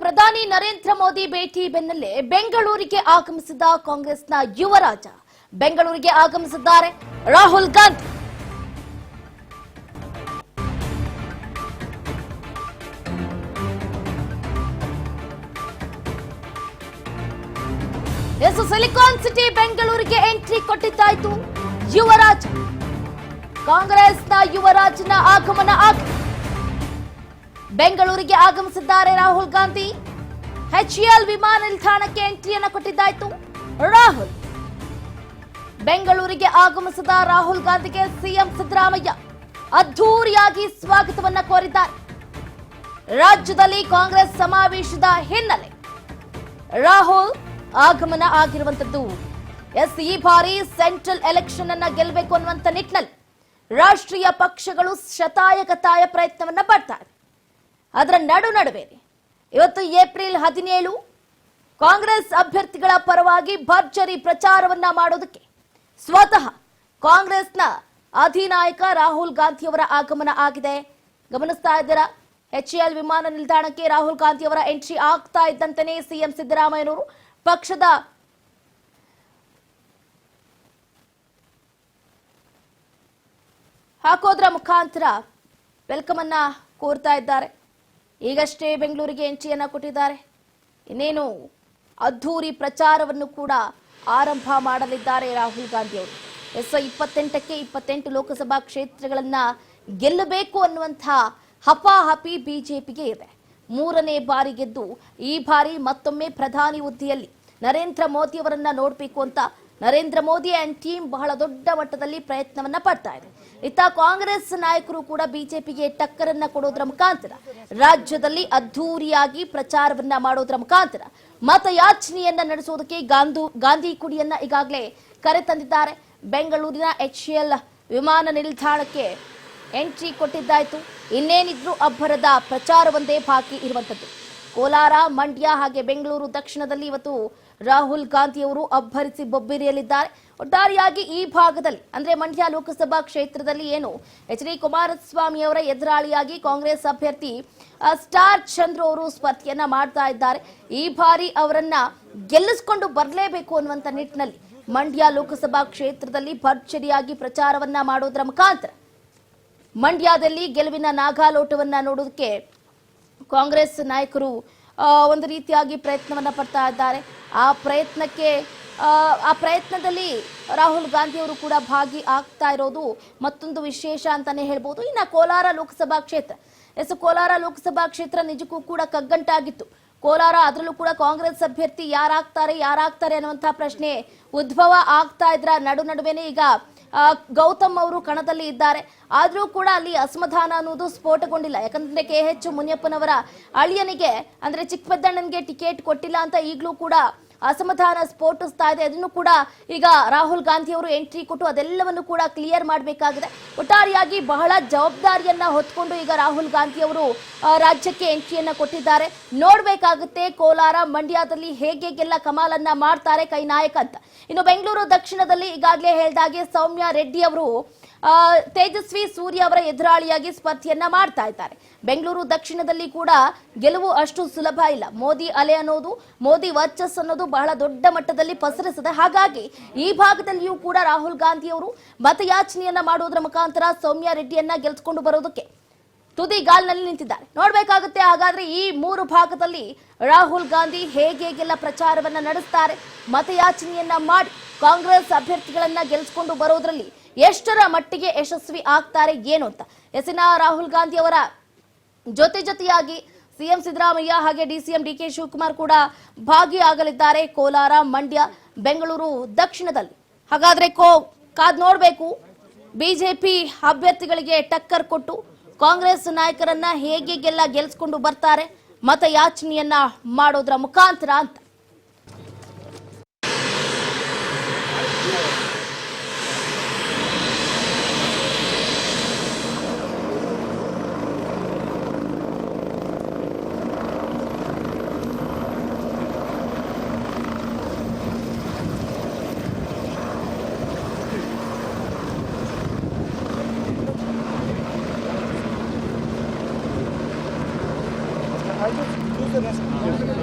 ಪ್ರಧಾನಿ ನರೇಂದ್ರ ಮೋದಿ ಭೇಟಿ ಬೆನ್ನಲ್ಲೇ ಬೆಂಗಳೂರಿಗೆ ಆಗಮಿಸಿದ ಕಾಂಗ್ರೆಸ್ನ ಯುವರಾಜ. ಬೆಂಗಳೂರಿಗೆ ಆಗಮಿಸಿದ್ದಾರೆ ರಾಹುಲ್ ಗಾಂಧಿ. ಸಿಲಿಕಾನ್ ಸಿಟಿ ಬೆಂಗಳೂರಿಗೆ ಎಂಟ್ರಿ ಕೊಟ್ಟಿದ್ದಾಯ್ತು ಯುವರಾಜ. ಕಾಂಗ್ರೆಸ್ನ ಯುವರಾಜನ ಆಗಮನ ಬೆಂಗಳೂರಿಗೆ ಆಗಮಿಸಿದ್ದಾರೆ ರಾಹುಲ್ ಗಾಂಧಿ. HAL ವಿಮಾನ ನಿಲ್ದಾಣಕ್ಕೆ ಎಂಟ್ರಿಯನ್ನು ಕೊಟ್ಟಿದ್ದಾಯ್ತು ರಾಹುಲ್. ಬೆಂಗಳೂರಿಗೆ ಆಗಮಿಸಿದ ರಾಹುಲ್ ಗಾಂಧಿಗೆ ಸಿಎಂ ಸಿದ್ದರಾಮಯ್ಯ ಅದ್ಧೂರಿಯಾಗಿ ಸ್ವಾಗತವನ್ನ ಕೋರಿದ್ದಾರೆ. ರಾಜ್ಯದಲ್ಲಿ ಕಾಂಗ್ರೆಸ್ ಸಮಾವೇಶದ ಹಿನ್ನೆಲೆ ರಾಹುಲ್ ಆಗಮನ ಆಗಿರುವಂತದ್ದು. ಈ ಬಾರಿ ಸೆಂಟ್ರಲ್ ಎಲೆಕ್ಷನ್ ಅನ್ನ ಗೆಲ್ಲಬೇಕು ಅನ್ನುವಂತ ನಿಟ್ಟಿನಲ್ಲಿ ರಾಷ್ಟ್ರೀಯ ಪಕ್ಷಗಳು ಶತಾಯಗತಾಯ ಪ್ರಯತ್ನವನ್ನ ಪಡ್ತಾರೆ. ಅದರ ನಡುವೆ ಇವತ್ತು ಏಪ್ರಿಲ್ 17 ಕಾಂಗ್ರೆಸ್ ಅಭ್ಯರ್ಥಿಗಳ ಪರವಾಗಿ ಭರ್ಜರಿ ಪ್ರಚಾರವನ್ನ ಮಾಡೋದಕ್ಕೆ ಸ್ವತಃ ಕಾಂಗ್ರೆಸ್ನ ಅಧಿನಾಯಕ ರಾಹುಲ್ ಗಾಂಧಿ ಅವರ ಆಗಮನ ಆಗಿದೆ. ಗಮನಿಸ್ತಾ ಇದ್ದೀರಾ, HAL ವಿಮಾನ ನಿಲ್ದಾಣಕ್ಕೆ ರಾಹುಲ್ ಗಾಂಧಿ ಅವರ ಎಂಟ್ರಿ ಆಗ್ತಾ ಇದ್ದಂತೆಯೇ ಸಿಎಂ ಸಿದ್ದರಾಮಯ್ಯನವರು ಪಕ್ಷದ ಹಾಕೋದ್ರ ಮುಖಾಂತರ ವೆಲ್ಕಮ್ ಅನ್ನ ಕೋರ್ತಾ ಇದ್ದಾರೆ. ಈಗಷ್ಟೇ ಬೆಂಗಳೂರಿಗೆ ಎಂಟ್ರಿಯನ್ನ ಕೊಟ್ಟಿದ್ದಾರೆ. ಇನ್ನೇನು ಅದ್ಧೂರಿ ಪ್ರಚಾರವನ್ನು ಕೂಡ ಆರಂಭ ಮಾಡಲಿದ್ದಾರೆ ರಾಹುಲ್ ಗಾಂಧಿ ಅವರು. 28 ಲೋಕಸಭಾ ಕ್ಷೇತ್ರಗಳನ್ನ ಗೆಲ್ಲಬೇಕು ಅನ್ನುವಂತಹ ಹಪಾಹಪಿ ಬಿಜೆಪಿಗೆ ಇದೆ. 3ನೇ ಬಾರಿ ಗೆದ್ದು ಈ ಬಾರಿ ಮತ್ತೊಮ್ಮೆ ಪ್ರಧಾನಿ ಹುದ್ದೆಯಲ್ಲಿ ನರೇಂದ್ರ ಮೋದಿ ಅವರನ್ನ ನೋಡಬೇಕು ಅಂತ ನರೇಂದ್ರ ಮೋದಿ ಅಂಡ್ ಟೀಮ್ ಬಹಳ ದೊಡ್ಡ ಮಟ್ಟದಲ್ಲಿ ಪ್ರಯತ್ನವನ್ನ ಪಡ್ತಾ ಇದೆ. ಇತ್ತ ಕಾಂಗ್ರೆಸ್ ನಾಯಕರು ಕೂಡ ಬಿಜೆಪಿಗೆ ಟಕ್ಕರನ್ನ ಕೊಡೋದ್ರ ಮುಖಾಂತರ ರಾಜ್ಯದಲ್ಲಿ ಅದ್ಧೂರಿಯಾಗಿ ಪ್ರಚಾರವನ್ನ ಮಾಡೋದ್ರ ಮುಖಾಂತರ ಮತಯಾಚನೆಯನ್ನ ನಡೆಸೋದಕ್ಕೆ ಗಾಂಧಿ ಕುಡಿಯನ್ನ ಈಗಾಗಲೇ ಕರೆ ತಂದಿದ್ದಾರೆ. ಬೆಂಗಳೂರಿನ HAL ವಿಮಾನ ನಿಲ್ದಾಣಕ್ಕೆ ಎಂಟ್ರಿ ಕೊಟ್ಟಿದ್ದಾಯ್ತು. ಇನ್ನೇನಿದ್ರು ಅಬ್ಬರದ ಪ್ರಚಾರವೊಂದೇ ಬಾಕಿ ಇರುವಂತದ್ದು. ಕೋಲಾರ, ಮಂಡ್ಯ ಹಾಗೆ ಬೆಂಗಳೂರು ದಕ್ಷಿಣದಲ್ಲಿ ಇವತ್ತು ರಾಹುಲ್ ಗಾಂಧಿ ಅವರು ಅಬ್ಬರಿಸಿ ಬೊಬ್ಬಿರಿಯಲಿದ್ದಾರೆ. ಒಟ್ಟಾರೆಯಾಗಿ ಈ ಭಾಗದಲ್ಲಿ ಅಂದ್ರೆ ಮಂಡ್ಯ ಲೋಕಸಭಾ ಕ್ಷೇತ್ರದಲ್ಲಿ ಏನು HD ಕುಮಾರಸ್ವಾಮಿ ಅವರ ಎದುರಾಳಿಯಾಗಿ ಕಾಂಗ್ರೆಸ್ ಅಭ್ಯರ್ಥಿ ಸ್ಟಾರ್ ಚಂದ್ರು ಅವರು ಸ್ಪರ್ಧೆಯನ್ನ ಮಾಡ್ತಾ ಇದ್ದಾರೆ. ಈ ಬಾರಿ ಅವರನ್ನ ಗೆಲ್ಲಿಸಿಕೊಂಡು ಬರಲೇಬೇಕು ಅನ್ನುವಂತ ನಿಟ್ಟಿನಲ್ಲಿ ಮಂಡ್ಯ ಲೋಕಸಭಾ ಕ್ಷೇತ್ರದಲ್ಲಿ ಭರ್ಜರಿಯಾಗಿ ಪ್ರಚಾರವನ್ನ ಮಾಡೋದ್ರ ಮುಖಾಂತರ ಮಂಡ್ಯದಲ್ಲಿ ಗೆಲುವಿನ ನಾಗಾಲೋಟವನ್ನ ನೋಡೋದಕ್ಕೆ ಕಾಂಗ್ರೆಸ್ ನಾಯಕರು ಒಂದು ರೀತಿಯಾಗಿ ಪ್ರಯತ್ನವನ್ನ ಪಡ್ತಾ ಇದ್ದಾರೆ. ಆ ಪ್ರಯತ್ನದಲ್ಲಿ ರಾಹುಲ್ ಗಾಂಧಿ ಅವರು ಕೂಡ ಭಾಗಿ ಆಗ್ತಾ ಇರೋದು ಮತ್ತೊಂದು ವಿಶೇಷ ಅಂತಾನೆ ಹೇಳ್ಬೋದು. ಇನ್ನು ಕೋಲಾರ ಲೋಕಸಭಾ ಕ್ಷೇತ್ರ ಕೋಲಾರ ಲೋಕಸಭಾ ಕ್ಷೇತ್ರ ನಿಜಕ್ಕೂ ಕೂಡ ಕಗ್ಗಂಟಾಗಿತ್ತು. ಕೋಲಾರ ಅದರಲ್ಲೂ ಕೂಡ ಕಾಂಗ್ರೆಸ್ ಅಭ್ಯರ್ಥಿ ಯಾರಾಗ್ತಾರೆ ಅನ್ನುವಂತಹ ಪ್ರಶ್ನೆ ಉದ್ಭವ ಆಗ್ತಾ ಇದ್ರ ನಡುವೆನೇ ಈಗ ಗೌತಮ್ ಅವರು ಕಣದಲ್ಲಿ ಇದ್ದಾರೆ. ಆದ್ರೂ ಕೂಡ ಅಲ್ಲಿ ಅಸಮಾಧಾನ ಅನ್ನೋದು ಸ್ಫೋಟಗೊಂಡಿಲ್ಲ. ಯಾಕಂದ್ರೆ KH ಮುನಿಯಪ್ಪನವರ ಅಳಿಯನಿಗೆ ಅಂದ್ರೆ ಚಿಕ್ಕಪೆದ್ದಣ್ಣನಿಗೆ ಟಿಕೆಟ್ ಕೊಟ್ಟಿಲ್ಲ ಅಂತ ಈಗಲೂ ಕೂಡ ಅಸಮಾಧಾನ ಸ್ಫೋಟಿಸ್ತಾ ಇದೆ. ಅದನ್ನು ಕೂಡ ಈಗ ರಾಹುಲ್ ಗಾಂಧಿ ಅವರು ಎಂಟ್ರಿ ಕೊಟ್ಟು ಅದೆಲ್ಲವನ್ನು ಕೂಡ ಕ್ಲಿಯರ್ ಮಾಡಬೇಕಾಗಿದೆ. ಒಟ್ಟಾರೆಯಾಗಿ ಬಹಳ ಜವಾಬ್ದಾರಿಯನ್ನ ಹೊತ್ಕೊಂಡು ಈಗ ರಾಹುಲ್ ಗಾಂಧಿ ಅವರು ರಾಜ್ಯಕ್ಕೆ ಎಂಟ್ರಿಯನ್ನ ಕೊಟ್ಟಿದ್ದಾರೆ. ನೋಡ್ಬೇಕಾಗುತ್ತೆ ಕೋಲಾರ, ಮಂಡ್ಯದಲ್ಲಿ ಹೇಗೆಲ್ಲ ಕಮಾಲನ್ನ ಮಾಡ್ತಾರೆ ಕೈ ನಾಯಕ ಅಂತ. ಇನ್ನು ಬೆಂಗಳೂರು ದಕ್ಷಿಣದಲ್ಲಿ ಈಗಾಗಲೇ ಹೇಳಿದಾಗೆ ಸೌಮ್ಯ ರೆಡ್ಡಿ ಅವರು ತೇಜಸ್ವಿ ಸೂರ್ಯ ಅವರ ಎದುರಾಳಿಯಾಗಿ ಸ್ಪರ್ಧೆಯನ್ನ ಮಾಡ್ತಾ ಇದ್ದಾರೆ. ಬೆಂಗಳೂರು ದಕ್ಷಿಣದಲ್ಲಿ ಕೂಡ ಗೆಲುವು ಅಷ್ಟು ಸುಲಭ ಇಲ್ಲ. ಮೋದಿ ಅಲೆ ಅನ್ನೋದು, ಮೋದಿ ವರ್ಚಸ್ ಅನ್ನೋದು ಬಹಳ ದೊಡ್ಡ ಮಟ್ಟದಲ್ಲಿ ಪಸರಿಸಿದೆ. ಹಾಗಾಗಿ ಈ ಭಾಗದಲ್ಲಿಯೂ ಕೂಡ ರಾಹುಲ್ ಗಾಂಧಿ ಅವರು ಮತಯಾಚನೆಯನ್ನ ಮಾಡೋದ್ರ ಮುಖಾಂತರ ಸೌಮ್ಯ ರೆಡ್ಡಿಯನ್ನ ಗೆಲ್ಸ್ಕೊಂಡು ಬರೋದಕ್ಕೆ ತುದಿಗಾಲ್ನಲ್ಲಿ ನಿಂತಿದ್ದಾರೆ. ನೋಡ್ಬೇಕಾಗುತ್ತೆ ಹಾಗಾದ್ರೆ ಈ 3 ಭಾಗದಲ್ಲಿ ರಾಹುಲ್ ಗಾಂಧಿ ಹೇಗೆಲ್ಲ ಪ್ರಚಾರವನ್ನ ನಡೆಸ್ತಾರೆ, ಮತಯಾಚನೆಯನ್ನ ಮಾಡಿ ಕಾಂಗ್ರೆಸ್ ಅಭ್ಯರ್ಥಿಗಳನ್ನ ಗೆಲ್ಸ್ಕೊಂಡು ಬರೋದ್ರಲ್ಲಿ ಎಷ್ಟರ ಮಟ್ಟಿಗೆ ಯಶಸ್ವಿ ಆಗ್ತಾರೆ ಏನು ಅಂತ. ರಾಹುಲ್ ಗಾಂಧಿ ಅವರ ಜೊತೆಯಾಗಿ ಸಿಎಂ ಸಿದ್ದರಾಮಯ್ಯ ಹಾಗೆ DCM DK ಶಿವಕುಮಾರ್ ಕೂಡ ಭಾಗಿಯಾಗಲಿದ್ದಾರೆ ಕೋಲಾರ, ಮಂಡ್ಯ, ಬೆಂಗಳೂರು ದಕ್ಷಿಣದಲ್ಲಿ. ಹಾಗಾದ್ರೆ ಕಾದ್ ನೋಡ್ಬೇಕು ಬಿಜೆಪಿ ಅಭ್ಯರ್ಥಿಗಳಿಗೆ ಟಕ್ಕರ್ ಕೊಟ್ಟು ಕಾಂಗ್ರೆಸ್ ನಾಯಕರನ್ನ ಹೇಗೆಲ್ಲ ಗೆಲ್ಸ್ಕೊಂಡು ಬರ್ತಾರೆ ಮತಯಾಚನೆಯನ್ನ ಮಾಡೋದ್ರ ಮುಖಾಂತರ ಅಂತ. I just use it as ಮಾಡ್ತೀವಿ.